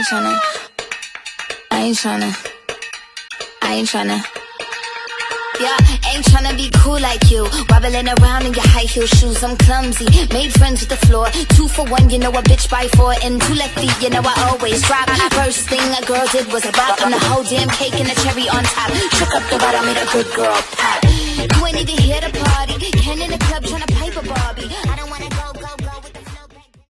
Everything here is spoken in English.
ain't tryna. I ain't tryna. I ain't tryna. Yeah, ain't tryna be cool like you. Wobbling around in your high heel shoes, I'm clumsy. Made friends with the floor. 2 for 1, you know a bitch by 4. And 2 left feet, you know I always drop. First thing a girl did was a bop. On the whole damn cake and the cherry on top. Shook up the bottom, made a good girl pop. You ain't even here to party. Ken in the club tryna pipe a Barbie. I don't wanna go.